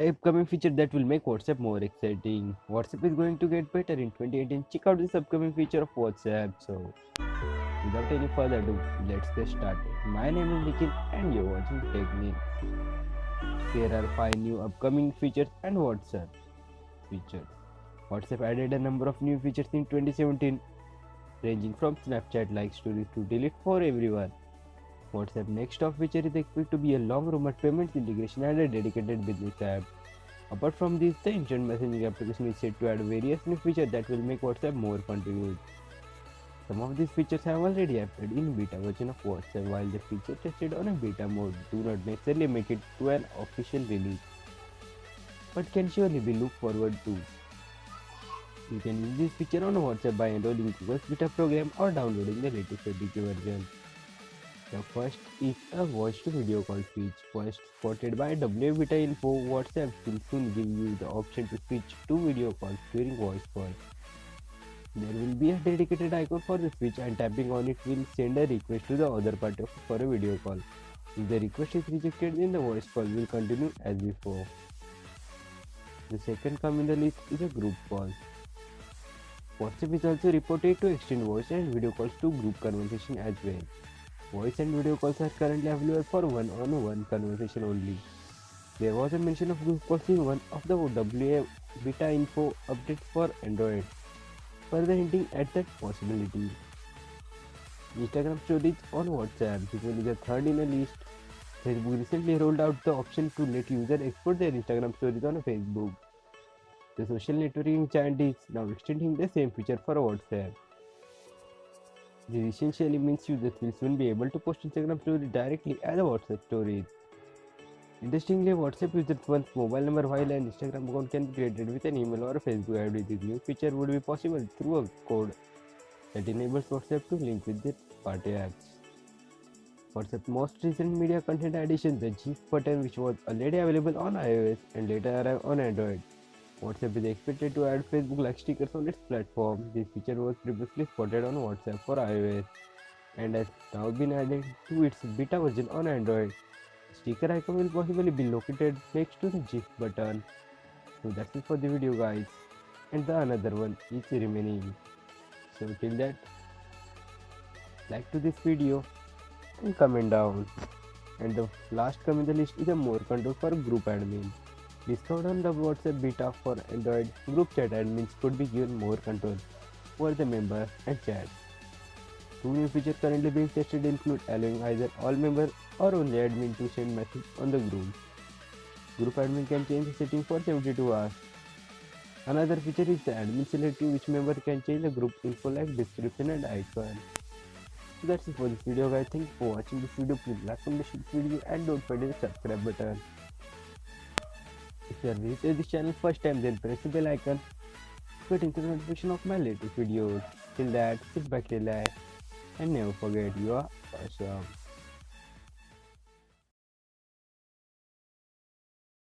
upcoming feature that will make WhatsApp more exciting. WhatsApp is going to get better in 2018. Check out this upcoming feature of WhatsApp. So, without any further ado, let's get started. My name is Nikhil and you're watching Technique. Here are 5 new upcoming features and WhatsApp features. WhatsApp added a number of new features in 2017, ranging from Snapchat like stories to delete for everyone. WhatsApp next top feature is expected to be a long rumored payments integration and a dedicated business app. Apart from this, the instant messaging application is set to add various new features that will make WhatsApp more fun to use. Some of these features have already appeared in beta version of WhatsApp, while the feature tested on a beta mode do not necessarily make it to an official release, but can surely be looked forward to. You can use this feature on WhatsApp by enrolling Google's beta program or downloading the latest APK version. The first is a voice to video call feature. First spotted by WA Beta Info, WhatsApp will soon give you the option to switch to video calls during voice call. There will be a dedicated icon for the switch and tapping on it will send a request to the other party for a video call. If the request is rejected, then the voice call will continue as before. The second come in the list is a group call. WhatsApp is also reported to extend voice and video calls to group conversation as well. Voice and video calls are currently available for one-on-one conversation only. There was a mention of group calls in one of the WA Beta Info updates for Android, further hinting at that possibility. Instagram stories on WhatsApp. This one is the third in the list. Facebook recently rolled out the option to let users export their Instagram stories on Facebook. The social networking giant is now extending the same feature for WhatsApp. This essentially means users will soon be able to post Instagram stories directly as a WhatsApp stories. Interestingly, WhatsApp users one's mobile number while an Instagram account can be created with an email or a Facebook ID. This new feature would be possible through a code that enables WhatsApp to link with their party apps. WhatsApp's most recent media content addition, the GIF button, which was already available on iOS and later arrived on Android. WhatsApp is expected to add Facebook-like stickers on its platform. This feature was previously spotted on WhatsApp for iOS and has now been added to its beta version on Android. Sticker icon will possibly be located next to the GIF button. So that's it for the video guys, and the another one is remaining. So till that, like to this video and comment down. And the last come in the list is a more control for group admin. Discovered on the WhatsApp beta for Android, group chat admins could be given more control over the member and chat. Two new features currently being tested include allowing either all members or only admin to send message on the group. Group admin can change the setting for 72 hours. Another feature is the admin selecting which member can change the group info like description and icon. So that's it for this video guys. Thank you for watching this video. Please like, comment, share this video and don't forget the subscribe button. If you are visiting this channel first time, then press the bell icon to get instant notification of my latest videos. Till that, sit back, relax and never forget you are awesome.